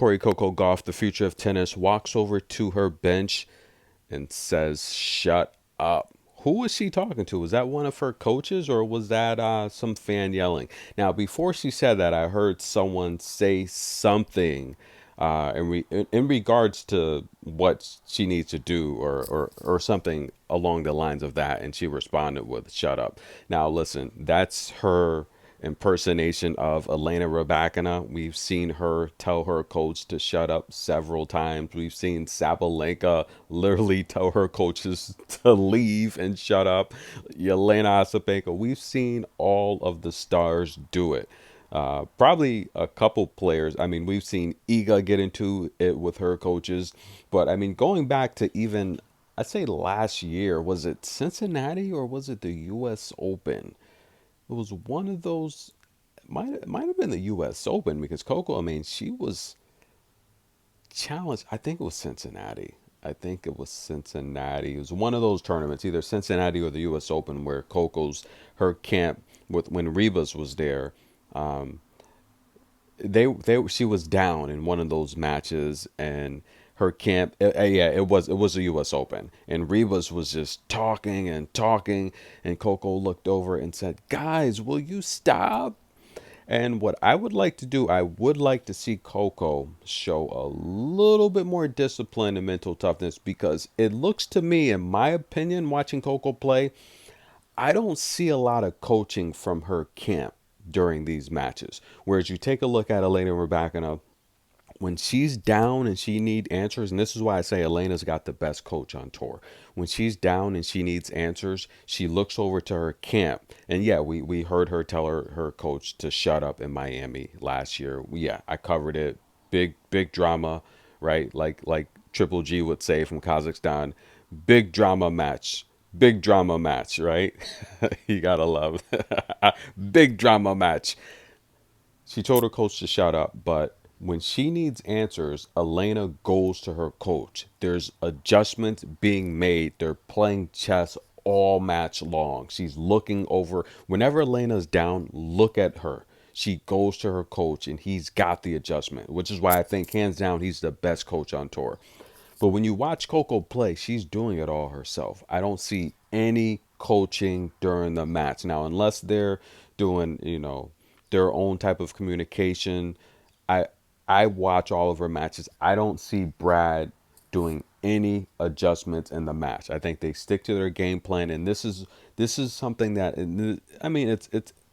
Corey Coco Gauff, the future of tennis, walks over to her bench and says, "Shut up." Who was she talking to? Was that one of her coaches or was that some fan yelling? Now, before she said that, I heard someone say something in regards to what she needs to do or something along the lines of that. And she responded with, "Shut up." Now, listen, that's her impersonation of Elena Rybakina. We've seen her tell her coach to shut up several times. We've seen Sabalenka literally tell her coaches to leave and shut up. Yelena Ostapenko. We've seen all of the stars do it. Probably a couple players. I mean, we've seen Iga get into it with her coaches, but I mean, going back to even, I'd say last year, was it Cincinnati or was it the U.S. Open? It was one of those. Might have been the U.S. Open because Coco. I mean, she was challenged. I think it was Cincinnati. I think it was Cincinnati. It was one of those tournaments, either Cincinnati or the U.S. Open, where Coco's her camp with when Rebus was there. Um, they she was down in one of those matches and her camp yeah, it was a US Open and Rebus was just talking and talking and Coco looked over and said, "Guys, will you stop?" And what I would like to do, I would like to see Coco show a little bit more discipline and mental toughness because it looks to me, in my opinion, watching Coco play, I don't see a lot of coaching from her camp during these matches. Whereas you take a look at Elena Rybakina, when she's down and she needs answers, and this is why I say Elena's got the best coach on tour. When she's down and she needs answers, she looks over to her camp. And yeah, we heard her tell her coach to shut up in Miami last year. Yeah, I covered it. Big drama, right? Like Triple G would say from Kazakhstan. Big drama match. Big drama match, right? You gotta love big drama match. She told her coach to shut up, but when she needs answers, Elena goes to her coach. There's adjustments being made. They're playing chess all match long. She's looking over. Whenever Elena's down, look at her. She goes to her coach and he's got the adjustment, which is why I think hands down he's the best coach on tour. But when you watch Coco play, she's doing it all herself. I don't see any coaching during the match. Now, unless they're doing, their own type of communication, I I watch all of her matches. I don't see Brad doing any adjustments in the match. I think they stick to their game plan, and this is something that I mean it's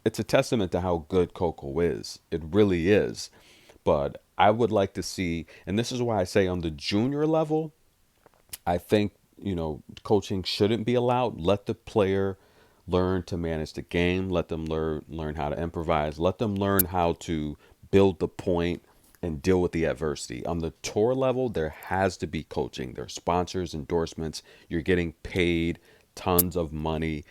a testament to how good Coco is. It really is. But I would like to see, and this is why I say on the junior level, I think, coaching shouldn't be allowed. Let the player learn to manage the game. Let them learn how to improvise. Let them learn how to build the point and deal with the adversity. On the tour level, there has to be coaching. There are sponsors, endorsements. You're getting paid tons of money.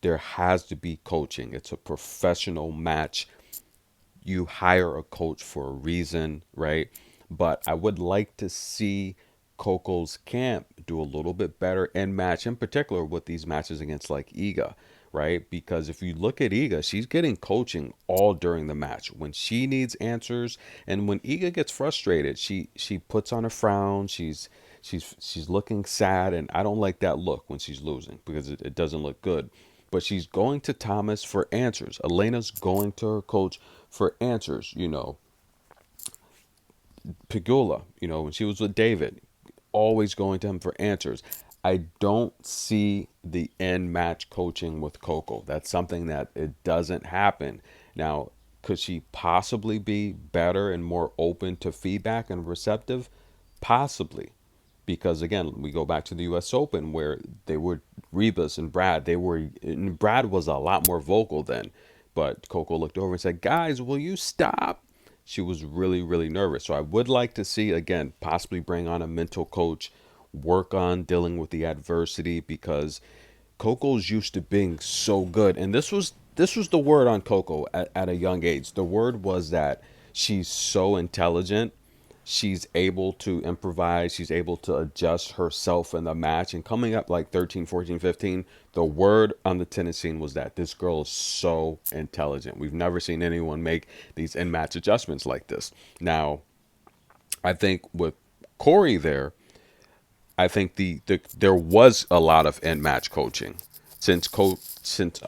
There has to be coaching. It's a professional match. You hire a coach for a reason, right? But I would like to see Coco's camp do a little bit better and match, in particular with these matches against like Iga, right? Because if you look at Iga, she's getting coaching all during the match when she needs answers, and when Iga gets frustrated, she puts on a frown. She's looking sad, and I don't like that look when she's losing because it doesn't look good. But she's going to Thomas for answers. Elena's going to her coach for answers. Pegula, when she was with David, always going to him for answers. I don't see the end match coaching with Coco. That's something that it doesn't happen. Now, could she possibly be better and more open to feedback and receptive? Possibly. Because again, we go back to the US Open where they were Rebus and Brad. And Brad was a lot more vocal then. But Coco looked over and said, "Guys, will you stop?" She was really, really nervous. So I would like to see, again, possibly bring on a mental coach, work on dealing with the adversity because Coco's used to being so good. And this was the word on Coco at a young age. The word was that she's so intelligent. She's able to improvise. She's able to adjust herself in the match. And coming up like 13, 14, 15, the word on the tennis scene was that this girl is so intelligent. We've never seen anyone make these in match adjustments like this. Now, I think with Corey there, I think there was a lot of in match coaching since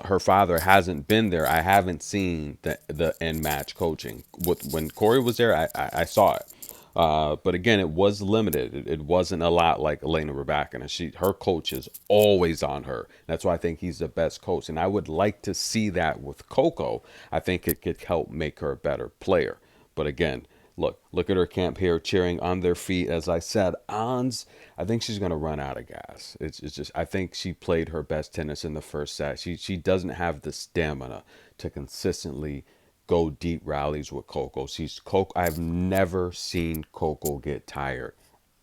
her father hasn't been there. I haven't seen the in match coaching. When Corey was there, I saw it. But again, it was limited. It wasn't a lot like Elena Rybakina. Her coach is always on her. That's why I think he's the best coach. And I would like to see that with Coco. I think it could help make her a better player. But again, look at her camp here, cheering on their feet. As I said, Ons, I think she's going to run out of gas. It's just I think she played her best tennis in the first set. She doesn't have the stamina to consistently go deep rallies with Coco. I've never seen Coco get tired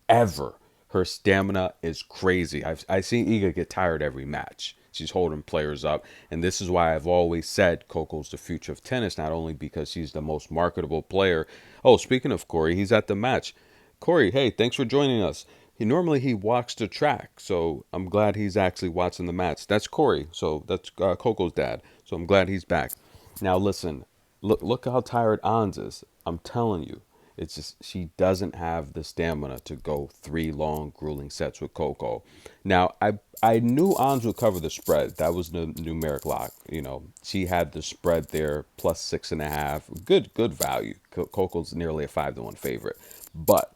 ever. Her stamina is crazy. I've seen Iga get tired every match. She's holding players up, and this is why I've always said Coco's the future of tennis. Not only because she's the most marketable player. Oh, speaking of Corey, he's at the match. Corey, hey, thanks for joining us. He walks the track, so I'm glad he's actually watching the match. That's Corey, so that's Coco's dad. So I'm glad he's back. Now listen, look how tired Ons is. I'm telling you, it's just she doesn't have the stamina to go three long, grueling sets with Coco. Now I knew Ons would cover the spread. That was the numeric lock. She had the spread there plus 6.5. Good value. Coco's nearly a 5-1 favorite, but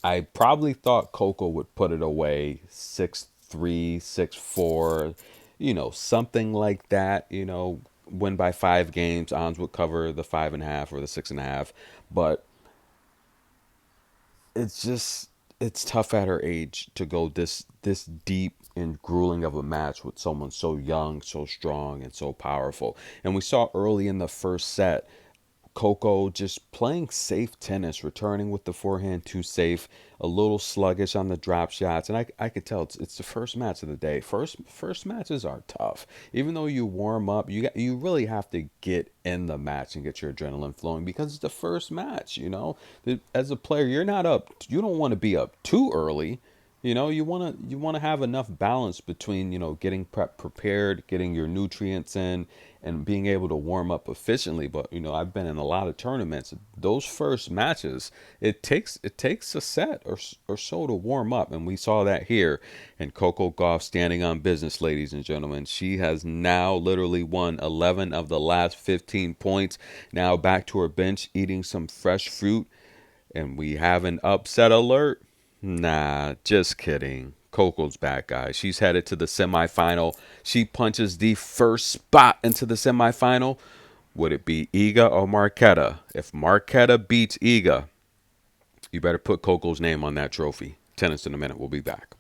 I probably thought Coco would put it away 6-3, 6-4, something like that. Win by 5 games. Ons would cover the 5.5 or the 6.5. But it's tough at her age to go this deep and grueling of a match with someone so young, so strong, and so powerful. And we saw early in the first set Coco just playing safe tennis, returning with the forehand too safe, a little sluggish on the drop shots, and I could tell it's the first match of the day. First matches are tough. Even though you warm up, you really have to get in the match and get your adrenaline flowing because it's the first match. As a player, you're not up. You don't want to be up too early. You want to have enough balance between getting prepared, getting your nutrients in, and being able to warm up efficiently. But I've been in a lot of tournaments. Those first matches, it takes a set or so to warm up, and we saw that here. And Coco Gauff standing on business, ladies and gentlemen. She has now literally won 11 of the last 15 points. Now back to her bench, eating some fresh fruit, and we have an upset alert. Nah, just kidding. Coco's back, guys. She's headed to the semifinal. She punches the first spot into the semifinal. Would it be Iga or Marquetta? If Marquetta beats Iga, you better put Coco's name on that trophy. Tennis in a minute. We'll be back.